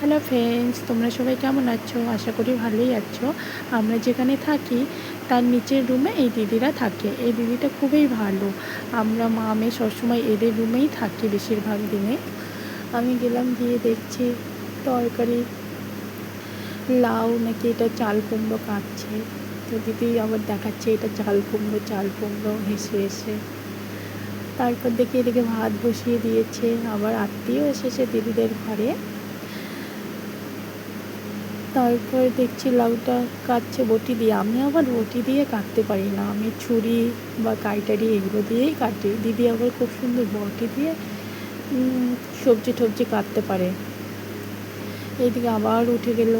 Hello friends, তোমরা সবাই কেমন আছো? আশা করি ভালোই আছো। আমরা যেখানে থাকি তার নিচের রুমে এই দিদিরা থাকে। এই দিদিটা খুবই ভালো। আমরা মা মেয়ে সবসময় এদের রুমেই থাকি বেশিরভাগ দিনে। আমি গেলাম, গিয়ে দেখছি তরকারি লাউ নাকি এটা চাল কুমড়ো কাটছে। তো দিদি আবার দেখাচ্ছে এটা চাল কুমড়ো হেসে হেসে। তারপর দেখি এদিকে ভাত বসিয়ে দিয়েছে, আবার আত্মীয় এসেছে দিদিদের ঘরে। তারপর দেখছি লাউটা কাটছে বটি দিয়ে। আমি আবার বটি দিয়ে কাটতে পারি না, আমি ছুরি বা কাইটারি এগুলো দিয়েই কাটি। দিদি আবার খুব সুন্দর বটি দিয়ে সবজি টবজি কাটতে পারে। এইদিকে আবার উঠে গেল,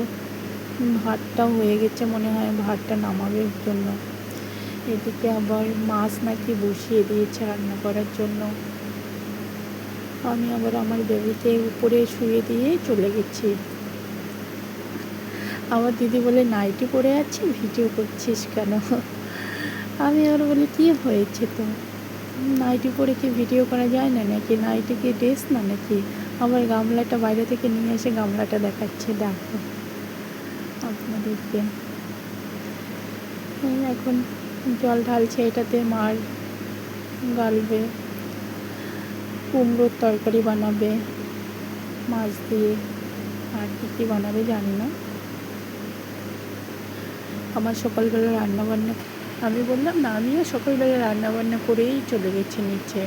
ভাতটা হয়ে গেছে মনে হয়, ভাতটা নামাবে জন্য। এদিকে আবার মাছ নাকি বসিয়ে দিয়েছে রান্না করার জন্য। আমি আবার আমার বেবিকে উপরে শুয়ে দিয়ে চলে গেছি। আমার দিদি বলে, নাইটি পরে আছি, ভিডিও করছিস কেন? আমি আবার বলি, কী হয়েছে তো, নাইটি পরে কি ভিডিও করা যায় না নাকি? নাইটি কি ড্রেস না নাকি? আবার গামলাটা বাইরে থেকে নিয়ে এসে গামলাটা দেখাচ্ছে, দেখো আপনাদেরকে। এখন জল ঢালছে, এটাতে মার গালবে। কুমড়োর তরকারি বানাবে মাছ দিয়ে, আর কী বানাবে জানি না। আমার সকালবেলা রান্নাবান্না, আমি বললাম না, আমিও সকালবেলা রান্নাবান্না করেই চলে গেছি নিচে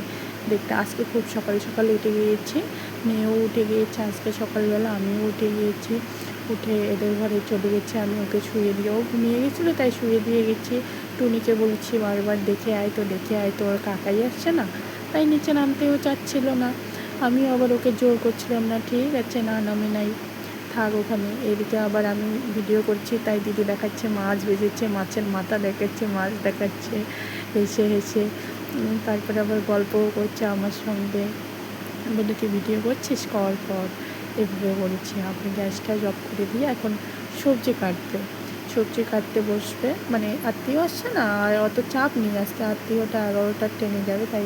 দেখতে। আজকে খুব সকাল সকাল উঠে গিয়েছি, মেয়েও উঠে গিয়েছে আজকে সকালবেলা, আমিও উঠে গিয়েছি। উঠে এদের ঘরে চলে গেছি, আমি ওকে শুয়ে দিয়ে, ও ঘুমিয়ে গেছিলো তাই শুয়ে দিয়ে গেছি। টুনিকে বলছি বারবার, দেখে আয় তো, দেখে আয় তো, ওর কাকাই আসছে না, তাই নিচে নামতেও চাচ্ছিল না। আমি আবার ওকে জোর করছিলাম, না ঠিক আছে, না নামে নাই, থাক ওখানে। এদিকে আবার আমি ভিডিও করছি, তাই দিদি দেখাচ্ছে মাছ ভেজেছে, মাছের মাথা দেখাচ্ছে, মাছ দেখাচ্ছে হেসে হেসে। তারপরে আবার গল্পও করছে আমার সঙ্গে। বলে, তুই ভিডিও করছিস, কর কর, এভাবে বলছি। আপনি গ্যাসটা অফ করে দিয়ে এখন সবজি কাটতে বসবে। মানে আত্মীয় আসছে না, আর অত চাপ নেই, আজকে আত্মীয়টা 11টার ট্রেনে যাবে, তাই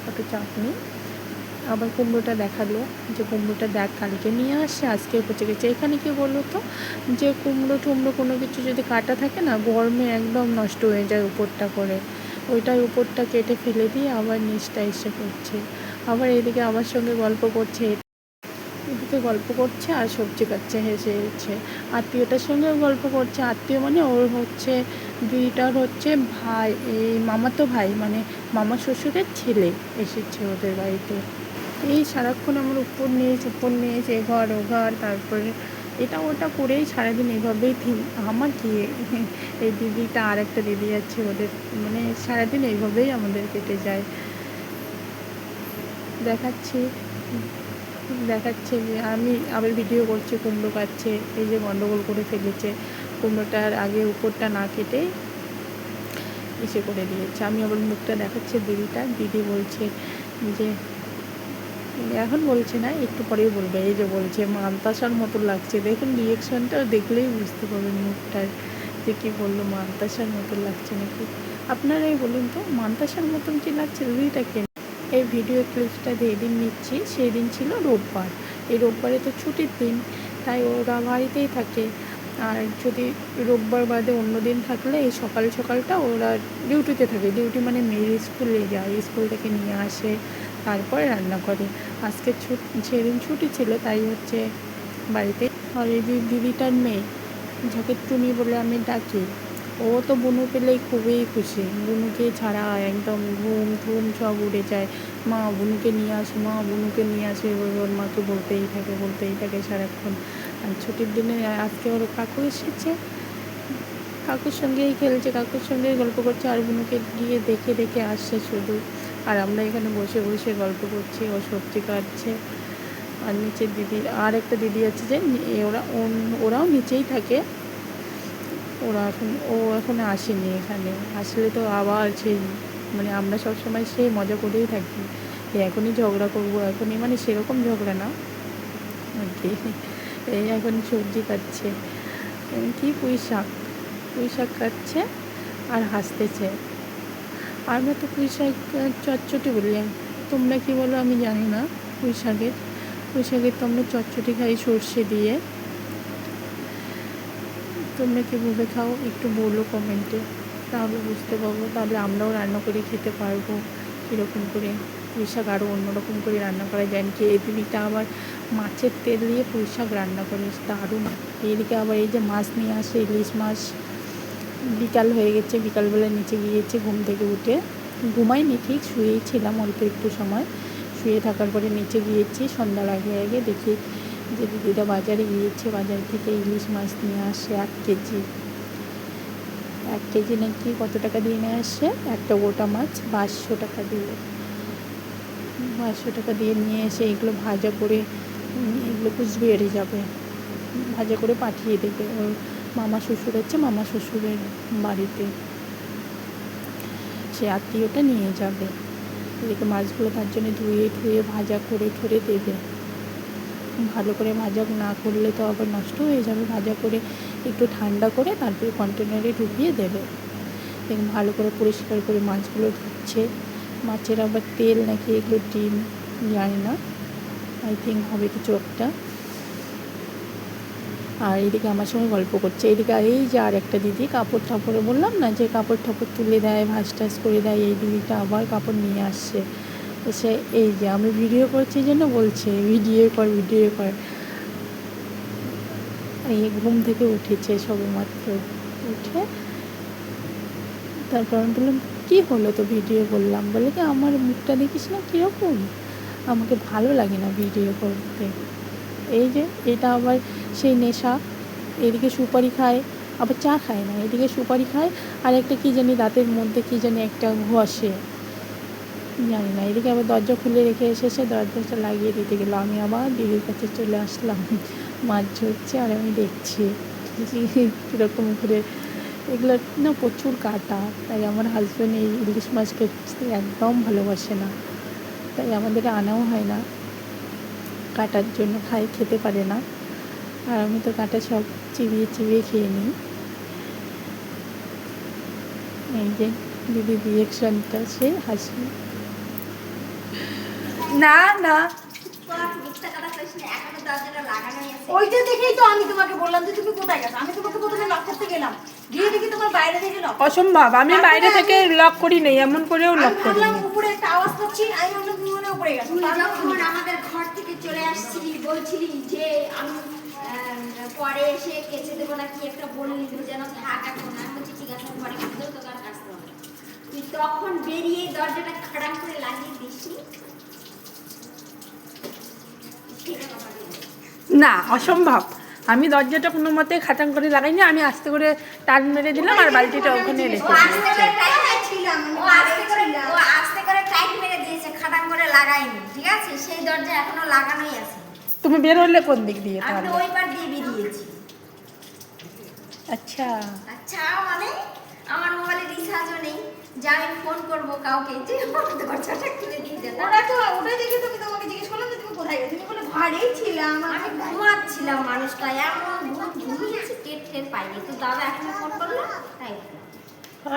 অত চাপ নেই। আবার কুমড়োটা দেখালো যে, কুমড়োটা দেখ, কালকে নিয়ে আসছে, আজকে পচে গেছে। এখানে কি বলো তো, যে কুমড়ো টুমড়ো কোনো কিছু যদি কাটা থাকে না, গরমে একদম নষ্ট হয়ে যায় উপরটা করে, ওইটার উপরটা কেটে ফেলে দিয়ে আবার নিচটা এসে করছে। আবার এদিকে আমার সঙ্গে গল্প করছে, এদিকে গল্প করছে আর সবজি কাটছে হেসে হেসে। আত্মীয়টার সঙ্গেও গল্প করছে। আত্মীয় মানে ওর হচ্ছে দিদিটার হচ্ছে ভাই, এই মামাতো ভাই, মানে মামা শ্বশুরের ছেলে এসেছে ওদের বাড়িতে। এই সারাক্ষণ আমার উপর নিচ, এ ঘর ও ঘর, তারপরে এটা ওটা করেই সারাদিন এইভাবেই আমার কি, এই দিদিটা আর একটা দিদি আছে ওদের, মানে সারাদিন এইভাবেই আমাদের কেটে যায়। দেখাচ্ছি যে আমি আবার ভিডিও করছি, কুমড়ো কাটছে, এই যে গন্ডগোল করে ফেলেছে, কুমড়োটার আগে উপরটা না কেটে এসে করে দিয়েছে। আমি আবার মুখটা দেখাচ্ছি দিদি বলছে যে, এখন বলছে না, একটু পরেই বলবে। এই যে বলছে মান্তাসার মতো লাগছে, দেখুন রিয়েকশনটা দেখলেই বুঝতে পারবেন মুখটার, যে কী বললো, মান্তাসার মতো লাগছে নাকি। আপনারাই বলুন তো, মান্তাসার মতন কি লাগছে দিদিটাকে? এই ভিডিও ক্লিপসটা যেদিন নিচ্ছি সেই দিন ছিল রোববার। এই রোববারে তো ছুটির দিন, তাই ওরা বাড়িতেই থাকে। আর যদি রোববার বাদে অন্য দিন থাকলে এই সকাল সকালটা ওরা ডিউটিতে থাকে। ডিউটি মানে মেয়ের স্কুলে যায়, স্কুল থেকে নিয়ে আসে, তারপরে রান্না করে। আজকে সেদিন ছুটি ছিল, তাই হচ্ছে বাড়িতে। আর এই দিদিটার মেয়ে, যাকে টুনি বলে আমি ডাকি, ও তো বুনু পেলেই খুবই খুশি। বুনুকে ছাড়া একদম ঘুম ঘুম সব উড়ে যায়। মা বুনুকে নিয়ে আসে, মা বুনুকে নিয়ে আসে, ওর মাকে বলতেই থাকে সারাক্ষণ। আর ছুটির দিনে আজকে ওর কাকু এসেছে, কাকুর সঙ্গেই খেলছে, কাকুর সঙ্গেই গল্প করছে, আর বুনুকে গিয়ে দেখে দেখে আসছে শুধু। আর আমরা এখানে বসে বসে গল্প করছি, ও সবজি কাটছে। আর নিচের দিদি, আর একটা দিদি আছে যে, ওরাও নিচেই থাকে। ও এখন আসেনি এখানে, আসলে তো আবার সেই, মানে আমরা সবসময় সেই মজা করেই থাকি, এখনই ঝগড়া করবো, এখনই, মানে সেরকম ঝগড়া না আর কি। এই এখন সবজি কাটছে, কি পুঁই শাক কাটছে আর হাসতেছে। আমরা তো পুঁই শাক চটচটি বলি, তোমরা কি বলো আমি জানি না পুঁই শাকের। পুঁই শাকের তো আমরা চটচটি খাই সর্ষে দিয়ে। তোমরা কীভাবে খাও একটু বলো কমেন্টে, তাহলে বুঝতে পারবো, তাহলে আমরাও রান্না করে খেতে পারবো কীরকম করে। পুঁই শাক আরও অন্যরকম করে রান্না করা যায় কি। এই দিদিটা আবার মাছের তেল দিয়ে পুঁই শাক রান্না করে দারুণ। এইদিকে আবার এই যে মাছ নিয়ে আসে, ইলিশ মাছ। বিকাল হয়ে গেছে, বিকালবেলা নিচে গিয়েছে ঘুম থেকে উঠে, ঘুমাইনি ঠিক, শুয়েই ছিলাম অল্প একটু সময়। শুয়ে থাকার পরে নিচে গিয়েছি সন্ধ্যার আগে আগে, দেখি যে দিদিরা বাজারে গিয়েছে, বাজার থেকে ইলিশ মাছ নিয়ে আসে 1 কেজি। 1 কেজি নাকি কত টাকা দিয়ে নিয়ে আসে, একটা গোটা মাছ 500 টাকা দিয়ে। 500 টাকা দিয়ে নিয়ে এসে এগুলো ভাজা করে, এগুলো কুচবিহারে যাবে, ভাজা করে পাঠিয়ে দেবে। ওর মামা শ্বশুর আছে, মামা শ্বশুরের বাড়িতে, সে আত্মীয়টা নিয়ে যাবে। এদিকে মাছগুলো তার জন্য ধুয়ে ধুয়ে ভাজা করে ঠরে দেবে। ভালো করে ভাজা না করলে তো আবার নষ্ট হয়ে যাবে। ভাজা করে একটু ঠান্ডা করে তারপরে কন্টেনারে ঢুকিয়ে দেবে। দেখুন ভালো করে পরিষ্কার করে মাছগুলো ধুচ্ছে। মাছের আবার তেল নাকি এগুলো ডিম জানি না, আই থিঙ্ক হবে কিছু একটা। আর এদিকে আমার সঙ্গে গল্প করছে। এদিকে এই যে আর একটা দিদি কাপড় ঠাপড়ে, বললাম না যে কাপড় ঠাপড় তুলে দেয়, ভাঁজ টাজ করে দেয়, এই দিদিটা আবার কাপড় নিয়ে আসছে। সে এই যে আমি ভিডিও করছি জন্য বলছে ভিডিও কর ভিডিও কর। এই ঘুম থেকে উঠেছে সবেমাত্র উঠে, তারপর আমি বললাম কী হলো তো ভিডিও করলাম, বলে কি আমার মুখটা দেখিস না কীরকম, আমাকে ভালো লাগে না ভিডিও করতে। এই যে এটা আবার সেই নেশা, এদিকে সুপারি খায় আবার চা খায় না, এদিকে সুপারি খায় আর একটা কী জানি দাঁতের মধ্যে কী জানি একটা ঘষে, জানি না। এদিকে আবার দরজা খুলে রেখে এসেছে, দরজাটা লাগিয়ে দিতে গেলো। আমি আবার দিদির কাছে চলে আসলাম, মাছ ধরছে আর আমি দেখছি কীরকম করে। এগুলো না প্রচুর কাটা, তাই আমার হাজব্যান্ড এই ইলিশ মাছ খেতে একদম ভালোবাসে না, তাই আমাদের আনাও হয় না, কাটার জন্য খেতে পারে না। আর আমি তো কাটা সব চিবিয়ে চিবিয়ে খেয়ে নিই। এই যে দিদির রিয়েকশনটা, সে হাসি। না না ওইটা দেখেই তো আমি তোমাকে বললাম যে তুমি কোথায় গেছো। আমি তোমাকে প্রথমে লক করতে গেলাম, গিয়ে দেখি তোমার বাইরে থেকে লক। অসম্ভব, আমি বাইরে থেকে লক করি নাই, এমন করেও লক করি ভাবলাম নাই। উপরে একটা আওয়াজ পাচ্ছি, আমি ভাবলাম তুমি মনে উপরে গেছো। যখন আমাদের ঘর থেকে চলে আসছিলি বলছিলি যে আমি পরে এসে কেচে দেবো না কি একটা বললি, যেন থাক এখন। আমি বলছি ঠিক আছে আমি ঘরে কেচে দেবো, তোকে আর কাচতে হবে। তুই তখন বেরিয়ে দরজাটা খাড়াং করে লাগিয়ে দিসনি। না অসম্ভব, আমি দরজাটা কোনো মতে খাটাং করে লাগাইনি, আমি আস্তে করে টান মেরে দিলাম আর বালতিটা ওখানে রেখে আস্তে করে টাইট মেরে দিয়েছে, খাটাং করে লাগাইনি, ঠিক আছে? সেই দরজা এখনো লাগানোই আছে। তুমি বের হলে কোন দিক দিয়ে আমি তাহলে? তো ওই পার দিয়ে বেরিয়েছি। আচ্ছা আচ্ছা মানে আমার মোবাইলে রিচার্জও নেই যে আমি ফোন করবো কাউকে যে আমার দরজাটা খুলে দিয়ে যেত। ওটাই দেখে তুমি তোমাকে জিজ্ঞেস করলাম যে তুমি কোথায় গেছো। তুমি বলে ঘরেই ছিলাম। আমি ঘুমাচ্ছিলাম, মানুষটা এমন ঘুমিয়েছি, টের পাইনি। তো দাদা এখন ফোন করলো তাই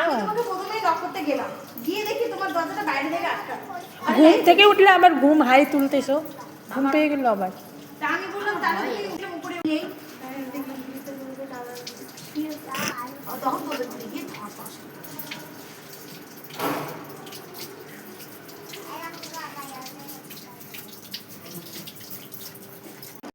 আমি তোমাকে প্রথমেই লক করতে গেলাম, গিয়ে দেখি তোমার দরজাটা বাইরে থেকে আটকা। ঘুম থেকে উঠলে আবার ঘুম হাই তুলতেছো, ঘুম পেয়ে গেল আবার। তা আমি বললাম তাহলে তুমি উপরে নেই, তখন বলে